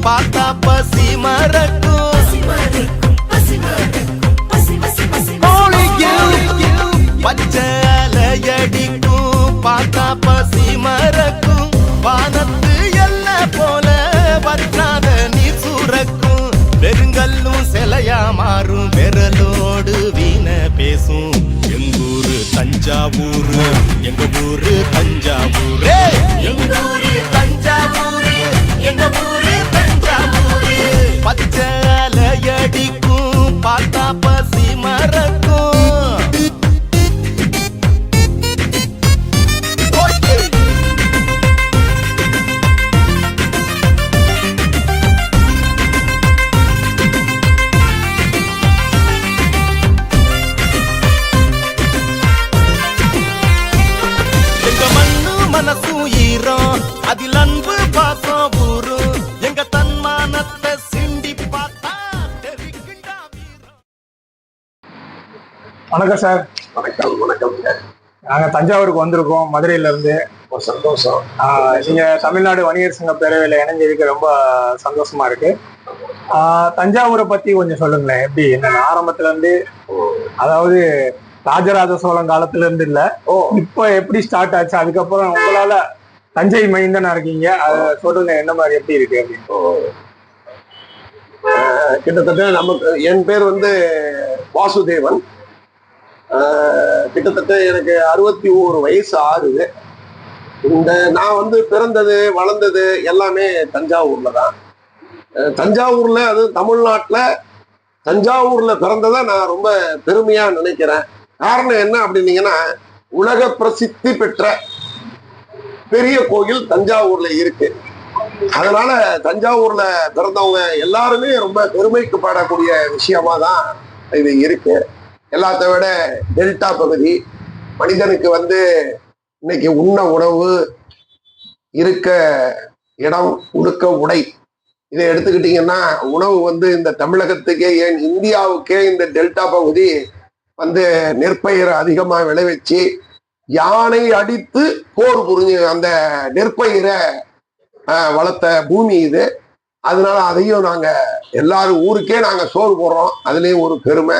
பார்த்தா பசி மறக்கும் பச்சை அலையடிக்கும் பார்த்தா பசி மறக்கும் வானத்து எல்ல போல வற்றாத நீ சுரக்கும் பெருங்கல்லும் சிலையா மாறும் விரலோடு வீண பேசும் எங்கூரு தஞ்சாவூரு எங்க ஊரு தஞ்சாவூரு எங்க ஊரு தஞ்சாவூரு எங்க ஊரு தஞ்சாவூரு பச்சை அலையடிக்கும் பார்த்தா பசி மறக்கும் மனசும் ஈரம் அதில் அன்பு பாசம் ஊரும் எங்க தன்மானத்தை சிண்டி பார்த்தா. வணக்கம் சார். வணக்கம். வணக்கம். நாங்க தஞ்சாவூருக்கு வந்திருக்கோம் மதுரையில இருந்து. ஒரு சந்தோஷம். நீங்க தமிழ்நாடு வணிகர் சங்க பேரவையில இணைஞ்சதுக்கு ரொம்ப சந்தோஷமா இருக்கு. தஞ்சாவூரை பத்தி கொஞ்சம் சொல்லுங்களேன். எப்படி என்ன ஆரம்பத்துல இருந்து, அதாவது ராஜராஜ சோழன் காலத்துல இருந்து இல்ல, இப்ப எப்படி ஸ்டார்ட் ஆச்சு, அதுக்கப்புறம் உங்களால தஞ்சை மைந்தனா இருக்கீங்க, அதை சொல்லுங்க என்ன மாதிரி எப்படி இருக்கு அப்படின்னு. கிட்டத்தட்ட நமக்கு என் பேர் வந்து வாசுதேவன். கிட்டத்தட்ட எனக்கு 61 வயசு ஆகுது. நான் வந்து பிறந்தது வளர்ந்தது எல்லாமே தஞ்சாவூர்ல தான். தஞ்சாவூர்ல, அது தமிழ்நாட்டுல தஞ்சாவூர்ல பிறந்ததை நான் ரொம்ப பெருமையா நினைக்கிறேன். காரணம் என்ன அப்படின்னீங்கன்னா, உலக பிரசித்தி பெற்ற பெரிய கோயில் தஞ்சாவூர்ல இருக்கு. அதனால தஞ்சாவூர்ல பிறந்தவங்க எல்லாருமே ரொம்ப பெருமைக்குப்படக்கூடிய விஷயமா தான் இது இருக்கு. எல்லாத்த விட டெல்டா பகுதி மனிதனுக்கு வந்து இன்னைக்கு உண்ண உணவு, இருக்க இடம், உடுக்க உடை, இதை எடுத்துக்கிட்டீங்கன்னா உணவு வந்து இந்த தமிழகத்துக்கே, ஏன் இந்தியாவுக்கே இந்த டெல்டா பகுதி வந்து நெற்பயிரை அதிகமா விளைவிச்சு யானை அடித்து போர் புரிஞ்சு அந்த நெற்பயிரை வளர்த்த பூமி இது. அதனால அதையும் நாங்க எல்லாரும் ஊருக்கே நாங்க சோறு போடுறோம். அதுலயும் ஒரு பெருமை.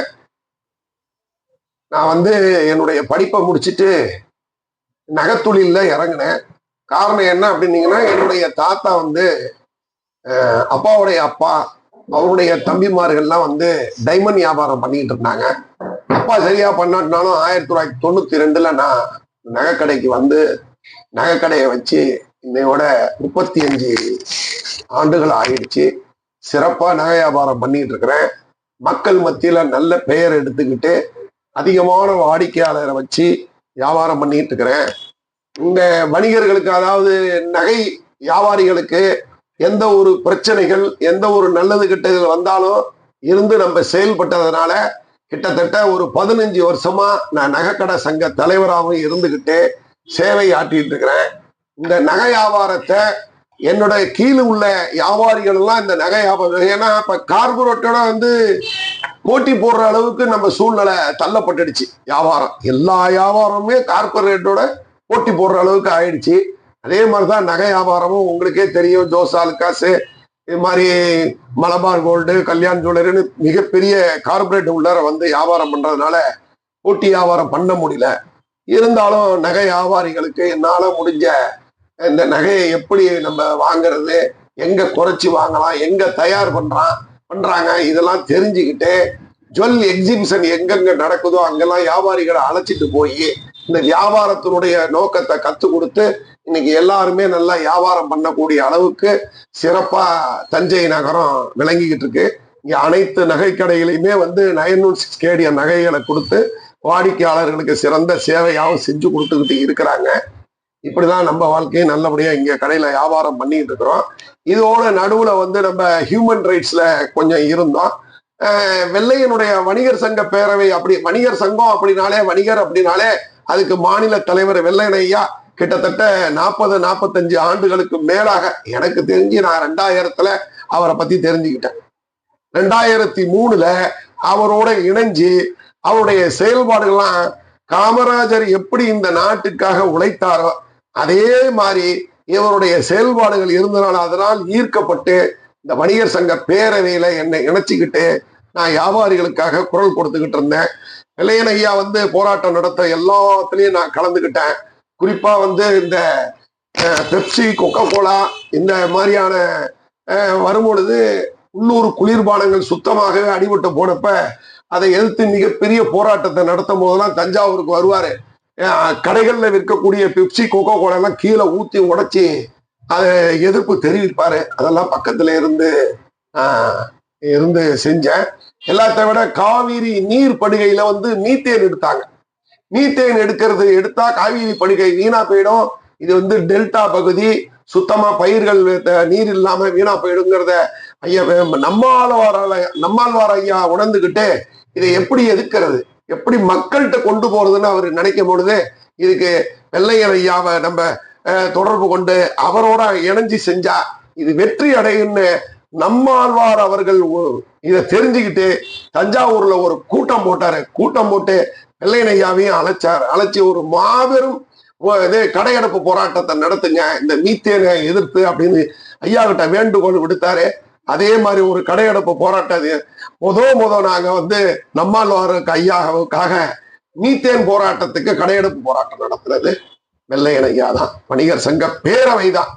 நான் வந்து என்னுடைய படிப்பை முடிச்சுட்டு நகைத்தொழில இறங்கினேன். காரணம் என்ன அப்படின்னீங்கன்னா, என்னுடைய தாத்தா வந்து அப்பாவுடைய அப்பா, அவருடைய தம்பிமார்கள்லாம் வந்து டைமண்ட் வியாபாரம் பண்ணிட்டு இருந்தாங்க. அப்பா சரியா பண்ணாட்டினாலும் 1992 நான் நகைக்கடைக்கு வந்து நகைக்கடையை வச்சு இன்னையோட 35 ஆண்டுகள் ஆயிடுச்சு. சிறப்பா நகை வியாபாரம் பண்ணிட்டு இருக்கிறேன். மக்கள் மத்தியில நல்ல பெயர் எடுத்துக்கிட்டு அதிகமான வாடிக்கையாளரை வச்சு வியாபாரம் பண்ணிட்டு இருக்கிறேன். இந்த வணிகர்களுக்கு, அதாவது நகை வியாபாரிகளுக்கு எந்த ஒரு பிரச்சனைகள், எந்த ஒரு நல்லது கெட்டது வந்தாலும் இருந்து நம்ம செயல்பட்டதுனால கிட்டத்தட்ட ஒரு 15 வருஷமா நான் நகைக்கடை சங்க தலைவராகவும் இருந்துகிட்டு சேவை ஆற்றிட்டு இருக்கிறேன். இந்த நகை வியாபாரத்தை என்னோட கீழே உள்ள வியாபாரிகள் எல்லாம் இந்த நகை வியாபாரம், ஏன்னா இப்ப கார்பரேட்டோட வந்து போட்டி போடுற அளவுக்கு நம்ம சூழ்நிலை தள்ளப்பட்டுடுச்சு. வியாபாரம், எல்லா வியாபாரமுமே கார்பரேட்டோட போட்டி போடுற அளவுக்கு ஆயிடுச்சு. அதே மாதிரிதான் நகை வியாபாரமும் உங்களுக்கே தெரியும். ஜோசால் காசு, இது மாதிரி மலபார் கோல்டு, கல்யாண் ஜுவல்லரின்னு மிகப்பெரிய கார்பரேட் உள்ளார வந்து வியாபாரம் பண்றதுனால போட்டி வியாபாரம் பண்ண முடியல. இருந்தாலும் நகை வியாபாரிகளுக்கு என்னால முடிஞ்ச இந்த நகையை எப்படி நம்ம வாங்குறது, எங்க குறைச்சி வாங்கலாம், எங்க தயார் பண்றாங்க, இதெல்லாம் தெரிஞ்சுக்கிட்டு ஜுவல் எக்ஸிபிஷன் எங்கெங்க நடக்குதோ அங்கெல்லாம் வியாபாரிகளை அழைச்சிட்டு போய் இந்த வியாபாரத்தினுடைய நோக்கத்தை கத்து கொடுத்து இன்னைக்கு எல்லாருமே நல்லா வியாபாரம் பண்ணக்கூடிய அளவுக்கு சிறப்பா தஞ்சை நகரம் விளங்கிக்கிட்டு இருக்கு. இங்க அனைத்து நகை கடைகளையுமே வந்து 916 கேடிஎம் நகைகளை கொடுத்து வாடிக்கையாளர்களுக்கு சிறந்த சேவையாகவும் செஞ்சு கொடுத்துக்கிட்டு இருக்கிறாங்க. இப்படிதான் நம்ம வாழ்க்கையை நல்லபடியா இங்க கடையில வியாபாரம் பண்ணிட்டு இருக்கிறோம். இதோட நடுவுல வந்து நம்ம ஹியூமன் ரைட்ஸ்ல கொஞ்சம் இருந்தோம். வெள்ளையனுடைய வணிகர் சங்க பேரவை, அப்படி வணிகர் சங்கம் அப்படின்னாலே, வணிகர் அப்படின்னாலே அதுக்கு மாநில தலைவர் வெள்ளையன் ஐயா கிட்டத்தட்ட 40-45 ஆண்டுகளுக்கு மேலாக எனக்கு தெரிஞ்சு நான் 2000 அவரை பத்தி தெரிஞ்சுக்கிட்டேன். 2003 அவரோட இணைஞ்சு அவருடைய செயல்பாடுகள்லாம், காமராஜர் எப்படி இந்த நாட்டுக்காக உழைத்தாரோ அதே மாதிரி இவருடைய செயல்பாடுகள் இருந்தனால அதனால் ஈர்க்கப்பட்டு இந்த வணிகர் சங்க பேரவையில என்னை இணைச்சிக்கிட்டு நான் வியாபாரிகளுக்காக குரல் கொடுத்துக்கிட்டு இருந்தேன். வெள்ளையன் ஐயா போராட்டம் நடத்த எல்லாத்துலயும் நான் கலந்துக்கிட்டேன். குறிப்பா இந்த பெப்சி, கொக்கோ கோலா இந்த மாதிரியான வரும்பொழுது உள்ளூர் குளிர்பானங்கள் சுத்தமாகவே அடிபட்டு போனப்ப அதை எதிர்த்து மிகப்பெரிய போராட்டத்தை நடத்தும் போதெல்லாம் தஞ்சாவூருக்கு வருவாரு. கடைகள்ல விற்கக்கூடிய பெப்சி, கொக்கோ கோலா எல்லாம் கீழே ஊத்தி உடைச்சி அதை எதிர்ப்பு தெரிவிப்பாரு. அதெல்லாம் பக்கத்துல இருந்து செஞ்சேன். எல்லாத்த விட காவிரி நீர் படுகையில மீத்தேன் எடுத்தாங்க. மீத்தேன் எடுத்தா காவிரி படுகை வீணா போயிடும். இது டெல்டா பகுதி, சுத்தமா பயிர்கள் நீர் இல்லாம வீணா போயிடுங்கிறத ஐயா நம்மாழ்வார் ஐயா உணர்ந்துகிட்டு இதை எப்படி எதிர்க்கிறது, எப்படி மக்கள்கிட்ட கொண்டு போறதுன்னு அவர் நினைக்கும் பொழுது இதுக்கு வெள்ளையன் ஐயாவை நம்ம தொடர்பு கொண்டு அவரோட இணைஞ்சு செஞ்சா இது வெற்றி அடையும்னு நம்மாழ்வார் அவர்கள் இதை தெரிஞ்சுக்கிட்டு தஞ்சாவூர்ல ஒரு கூட்டம் போட்டாரு. கூட்டம் போட்டு வெள்ளையன் ஐயாவையும் அழைச்சி ஒரு மாபெரும் கடையடைப்பு போராட்டத்தை நடத்துங்க, இந்த மீத்தேனை எதிர்த்து அப்படின்னு ஐயா கிட்ட வேண்டுகோள் விடுத்தாரு. அதே மாதிரி ஒரு கடையடைப்பு போராட்டம் நாங்க நம்மாழ்வாருக்கு ஐயாவுக்காக மீத்தேன் போராட்டத்துக்கு கடையெடுப்பு போராட்டம் நடத்துறது வெள்ளையன் ஐயா தான், வணிகர் சங்க பேரவை தான்.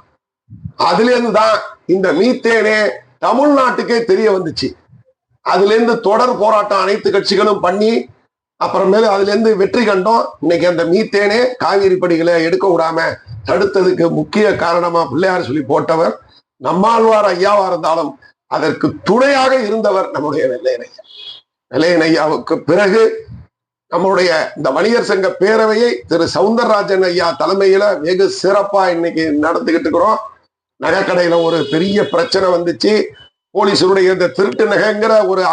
அதுல இருந்து தான் இந்த மீத்தேனே தமிழ்நாட்டுக்கே தெரிய வந்துச்சு. அதுல இருந்து தொடர் போராட்டம் அனைத்து கட்சிகளும் பண்ணி அப்புறமேல அதுல இருந்து வெற்றி கண்டோம். இன்னைக்கு அந்த மீத்தேனே காவிரி படிகளை எடுக்க விடாம தடுத்ததுக்கு முக்கிய காரணமா பிள்ளையார் சொல்லி போட்டவர் நம்மாழ்வார் ஐயாவா இருந்தாலும் அதற்கு துணையாக இருந்தவர் நம்முடைய வெள்ளையன் ஐயா. வெள்ளையன் ஐயாவுக்கு பிறகு நம்மளுடைய இந்த வணிகர் சங்க பேரவையை திரு சவுந்தரராஜன் ஐயா தலைமையில வெகு சிறப்பா இன்னைக்கு நடத்திக்கிட்டு இருக்கிறோம். நகைக்கடையில ஒரு பெரிய பிரச்சனை வந்துச்சு. போலீஸருடைய இந்த திருட்டு நகைங்கிற ஒரு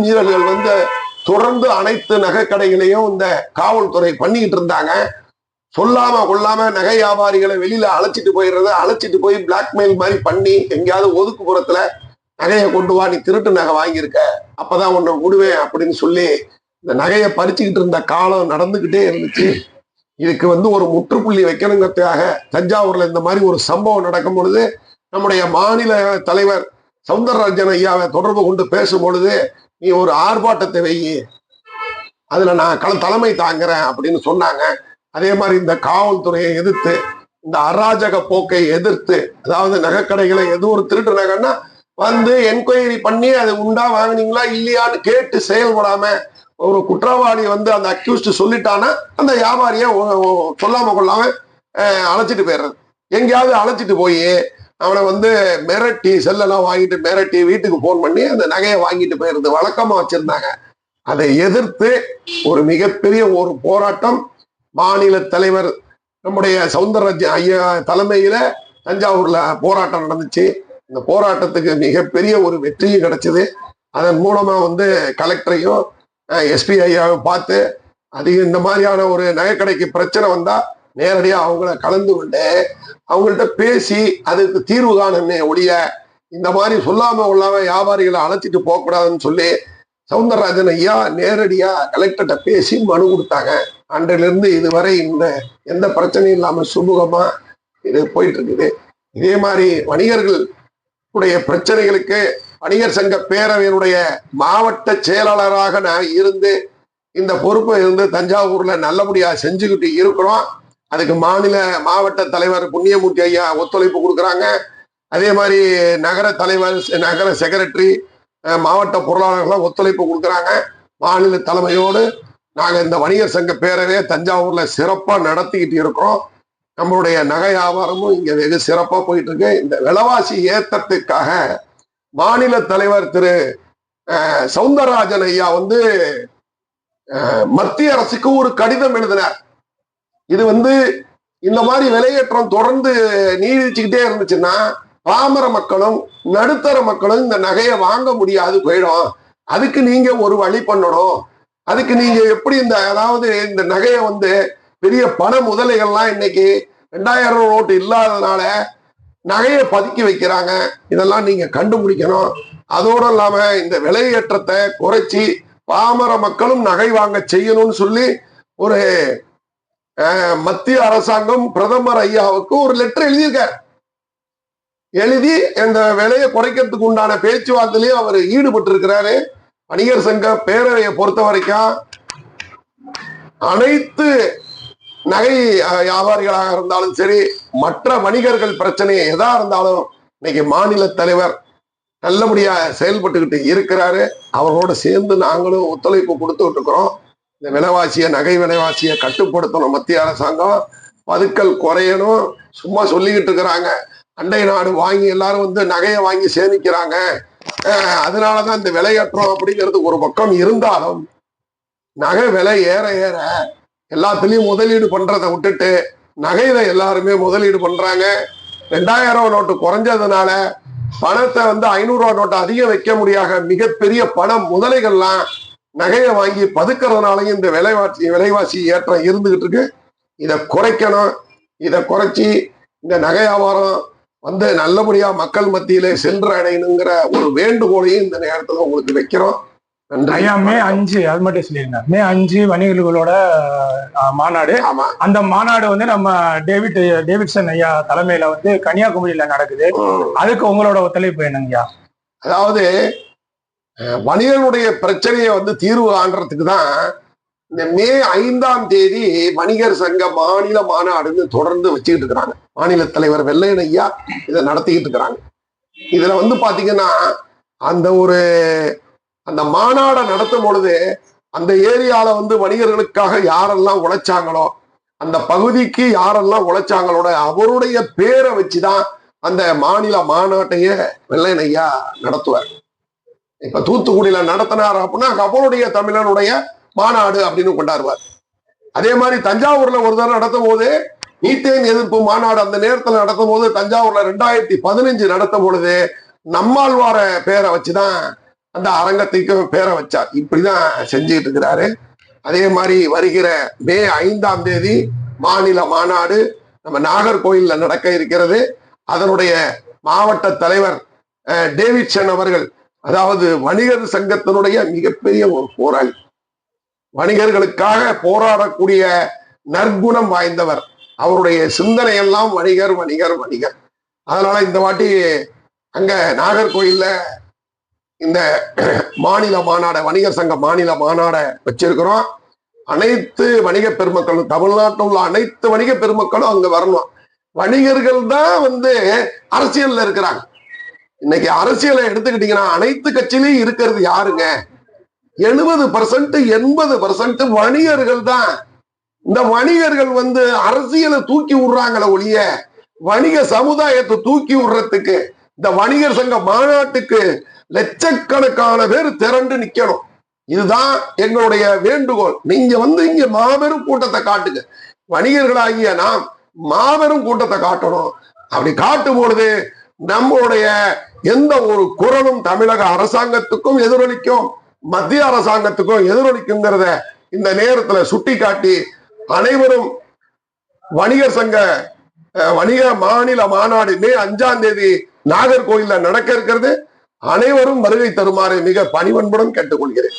மீறல்கள் தொடர்ந்து அனைத்து நகைக்கடைகளையும் இந்த காவல்துறை பண்ணிக்கிட்டு இருந்தாங்க. சொல்லாம கொள்ளாம நகை வியாபாரிகளை வெளியில அழைச்சிட்டு போய் பிளாக்மெயில் மாதிரி பண்ணி எங்கேயாவது ஒதுக்குப்புறத்துல நகையை கொண்டு வா, நீ திருட்டு நகை வாங்கியிருக்க, அப்பதான் உன்னை விடுவேன் அப்படின்னு சொல்லி இந்த நகையை பறிச்சுக்கிட்டு இருந்த காலம் நடந்துகிட்டே இருந்துச்சு. இதுக்கு ஒரு முற்றுப்புள்ளி வைக்கணுங்கிறதுக்காக தஞ்சாவூர்ல இந்த மாதிரி ஒரு சம்பவம் நடக்கும் பொழுது நம்முடைய மாநில தலைவர் சவுந்தரராஜன் ஐயாவை தொடர்பு கொண்டு பேசும் பொழுது, நீ ஒரு ஆர்ப்பாட்டத்தை வையி, அதுல நான் தலைமை தாங்கிறேன் அப்படின்னு சொன்னாங்க. அதே மாதிரி இந்த காவல்துறையை எதிர்த்து, இந்த அராஜக போக்கை எதிர்த்து, அதாவது நகைக்கடைகளை எதுவும் ஒரு திருட்டு நகைன்னா என்கொயரி பண்ணி அது உண்டா வாங்கினீங்களா இல்லையான்னு கேட்டு செயல்படாம ஒரு குற்றவாளி அந்த அக்யூஸ்ட் சொல்லிட்டானா அந்த வியாபாரிய சொல்லாம கொள்ளாம அழைச்சிட்டு போயிடுறது. எங்கேயாவது அழைச்சிட்டு போய் அவனை மிரட்டி செல்லெல்லாம் வாங்கிட்டு மிரட்டி வீட்டுக்கு போன் பண்ணி அந்த நகையை வாங்கிட்டு போயிடுறது வழக்கமா வச்சிருந்தாங்க. அதை எதிர்த்து ஒரு மிகப்பெரிய ஒரு போராட்டம் மாநில தலைவர் நம்முடைய சவுந்தரராஜன் ஐயா தலைமையில தஞ்சாவூர்ல போராட்டம் நடந்துச்சு. இந்த போராட்டத்துக்கு மிகப்பெரிய ஒரு வெற்றியும் கிடைச்சது. அதன் மூலமா கலெக்டரையும் எஸ்பி ஐயாவை பார்த்து இந்த மாதிரியான ஒரு நகைக்கடைக்கு பிரச்சனை வந்தா நேரடியா அவங்கள கலந்து கொண்டு அவங்கள்ட்ட பேசி அதுக்கு தீர்வு காணுமே ஒழிய இந்த மாதிரி சொல்லாம வியாபாரிகளை அழைச்சிட்டு போகக்கூடாதுன்னு சொல்லி சவுந்தரராஜன் ஐயா நேரடியா கலெக்டர்கிட்ட பேசி மனு கொடுத்தாங்க. அன்றிலிருந்து இதுவரை எந்த பிரச்சனையும் இல்லாம சுமூகமா இது போயிட்டு இருக்குது. இதே மாதிரி வணிகர்களுடைய பிரச்சனைகளுக்கு வணிகர் சங்க பேரவையினுடைய மாவட்ட செயலாளராக நான் இருந்து இந்த பொறுப்பை தஞ்சாவூர்ல நல்லபடியா செஞ்சுக்கிட்டு இருக்கிறோம். அதுக்கு மாவட்ட தலைவர் புண்ணியமூர்த்தி ஐயா ஒத்துழைப்பு கொடுக்குறாங்க. அதே மாதிரி நகர தலைவர், நகர செக்ரட்டரி, மாவட்ட பொருளாளர்கள்லாம் ஒத்துழைப்பு கொடுக்குறாங்க. மாநில தலைமையோடு நாங்கள் இந்த வணிகர் சங்க பேரவையை தஞ்சாவூர்ல சிறப்பா நடத்திக்கிட்டு இருக்கிறோம். நம்மளுடைய நகை வியாபாரமும் இங்க வெகு சிறப்பா போயிட்டு இருக்கு. இந்த விலைவாசி ஏற்றத்துக்காக மாநில தலைவர் திரு சவுந்தரராஜன் ஐயா மத்திய அரசுக்கு ஒரு கடிதம் எழுதினார். இது இந்த மாதிரி விலையேற்றம் தொடர்ந்து நீடிச்சுக்கிட்டே இருந்துச்சுன்னா பாமர மக்களும் நடுத்தர மக்களும் இந்த நகையை வாங்க முடியாது போயிடும். அதுக்கு நீங்க ஒரு வழி பண்ணணும். அதுக்கு நீங்க எப்படி அதாவது இந்த நகையை பெரிய பண முதலைகள்லாம் இன்னைக்கு 2000 நோட்டு இல்லாததுனால நகையை பதுக்கி வைக்கிறாங்க. இதெல்லாம் நீங்க கண்டுபிடிக்கணும். அதோடு இல்லாம இந்த விலையேற்றத்தை குறைச்சி பாமர மக்களும் நகை வாங்க செய்யணும்னு சொல்லி ஒரு மத்திய அரசாங்கம் பிரதமர் ஐயாவுக்கு ஒரு லெட்டர் எழுதியிருக்கார். எழுதி இந்த விலையை குறைக்கிறதுக்கு உண்டான பேச்சுவார்த்தையிலையும் அவர் ஈடுபட்டு இருக்கிறாரு. வணிகர் சங்க பேரவையை பொறுத்த வரைக்கும் அனைத்து நகை வியாபாரிகளாக இருந்தாலும் சரி, மற்ற வணிகர்கள் பிரச்சனை எதா இருந்தாலும் இன்னைக்கு மாநில தலைவர் நல்லபடியா செயல்பட்டுக்கிட்டு இருக்கிறாரு. அவரோட சேர்ந்து நாங்களும் ஒத்துழைப்பு கொடுத்துட்டு இருக்கிறோம். இந்த விலைவாசிய நகை விலைவாசியை கட்டுப்படுத்தணும் மத்திய அரசாங்கம், பதுக்கல் குறையணும். சும்மா சொல்லிக்கிட்டு இருக்கிறாங்க, அண்டை நாடு வாங்கி எல்லாரும் வந்து நகையை வாங்கி சேமிக்கிறாங்க, அதனாலதான் இந்த விலையேற்றம் அப்படிங்கிறது ஒரு பக்கம் இருந்தாலும், நகை விலை ஏற ஏற எல்லாத்துலயும் முதலீடு பண்றதை விட்டுட்டு நகையில எல்லாருமே முதலீடு பண்றாங்க. 2000 நோட்டு குறைஞ்சதுனால பணத்தை வந்து 500 நோட்டு அதிகம் வைக்க முடியாத மிகப்பெரிய பணம் முதலைகள்லாம் நகையை வாங்கி பதுக்கிறதுனாலையும் இந்த விலைவாசி ஏற்றம் இருந்துகிட்டு இருக்கு. இதை குறைக்கணும். இதை குறைச்சி இந்த நகை வியாபாரம் வந்து நல்லபடியா மக்கள் மத்தியிலே சென்று அடையணுங்கிற ஒரு வேண்டுகோளையும் இந்த நேரத்துல உங்களுக்கு வைக்கிறோம். ஐயா, மே 5 அது மட்டும் சொல்லிருங்க. மே 5 வணிகர்களோட மாநாடு. அந்த மாநாடு வந்து நம்ம டேவிட்சன் ஐயா தலைமையில வந்து கன்னியாகுமரியில நடக்குது. அதுக்கு உங்களோட ஒத்துழைப்பு என்னங்கய்யா? அதாவது வணிகர்களுடைய பிரச்சனையை வந்து தீர்வு காண்றதுக்கு தான் இந்த மே 5ஆம் தேதி வணிகர் சங்க மாநில மாநாடுன்னு தொடர்ந்து வச்சுக்கிட்டு இருக்கிறாங்க. மாநில தலைவர் வெள்ளையன் ஐயா இதை நடத்திக்கிட்டு இருக்கிறாங்க. இதுல வந்து பாத்தீங்கன்னா அந்த மாநாடை நடத்தும் பொழுது அந்த ஏரியால வந்து வணிகர்களுக்காக யாரெல்லாம் உழைச்சாங்களோ, அந்த பகுதிக்கு யாரெல்லாம் உழைச்சாங்களோட அவருடைய பேரை வச்சுதான் அந்த மாநில மாநாட்டையே வெள்ளையன் ஐயா நடத்துவார். இப்ப தூத்துக்குடியில நடத்தினார் அப்படின்னா அவருடைய தமிழனுடைய மாநாடு அப்படின்னு கொண்டாடுவார். அதே மாதிரி தஞ்சாவூர்ல ஒரு தடவை நடத்தும் போது மீத்தேன் எதிர்ப்பு மாநாடு அந்த நேரத்துல நடத்தும் போது தஞ்சாவூர்ல 2015 நடத்தும் பொழுது நம்மாழ்வார பேரை வச்சுதான் அந்த அரங்கத்துக்கு பேரை வச்சார். இப்படிதான் செஞ்சுட்டு இருக்கிறாரு. அதே மாதிரி வருகிற மே 5ஆம் தேதி மாநில மாநாடு நம்ம நாகர்கோயில்ல நடக்க இருக்கிறது. அதனுடைய மாவட்ட தலைவர் டேவிட்சன் அவர்கள், அதாவது வணிகர் சங்கத்தினுடைய மிகப்பெரிய ஒரு போராளி, வணிகர்களுக்காக போராடக்கூடிய நற்குணம் வாய்ந்தவர். அவருடைய சிந்தனை எல்லாம் வணிகர் வணிகர் வணிகர். அதனால இந்த வாட்டி அங்க நாகர்கோயில்ல இந்த மாநில மாநாட வணிகர் சங்க மாநில மாநாட வச்சிருக்கிறோம். அனைத்து வணிக பெருமக்களும், தமிழ்நாட்டில் உள்ள அனைத்து வணிக பெருமக்களும் அங்க வரணும். வணிகர்கள் தான் வந்து அரசியல்ல இருக்கிறாங்க. இன்னைக்கு அரசியலை எடுத்துக்கிட்டீங்கன்னா அனைத்து கட்சியிலையும் இருக்கிறது யாருங்க? 70% 80% வணிகர்கள் தான். இந்த வணிகர்கள் வந்து அரசியலை தூக்கி விடுறாங்களே ஒழிய வணிக சமுதாயத்தை தூக்கி விடுறதுக்கு இந்த வணிகர் சங்க மாநாட்டுக்கு லட்சக்கணக்கான பேர் திரண்டு நிக்கணும். இதுதான் எங்களுடைய வேண்டுகோள். நீங்க வந்து இங்க மாபெரும் கூட்டத்தை காட்டுங்க. வணிகர்களாகிய நாம் மாபெரும் கூட்டத்தை காட்டணும். அப்படி காட்டும் பொழுது நம்மளுடைய எந்த ஒரு குரலும் தமிழக அரசாங்கத்துக்கும் எதிரொலிக்கும், மத்திய அரசாங்கத்துக்கும் எதிரொலிக்குங்கிறத இந்த நேரத்துல சுட்டி காட்டி அனைவரும் வணிகர் சங்க வணிக மாநில மாநாடு மே 5ஆம் தேதி நாகர்கோயில்ல நடக்க இருக்கிறது. அனைவரும் வருகை தருமாறு மிக பணிவன்புடன் கேட்டுக்கொள்கிறேன்.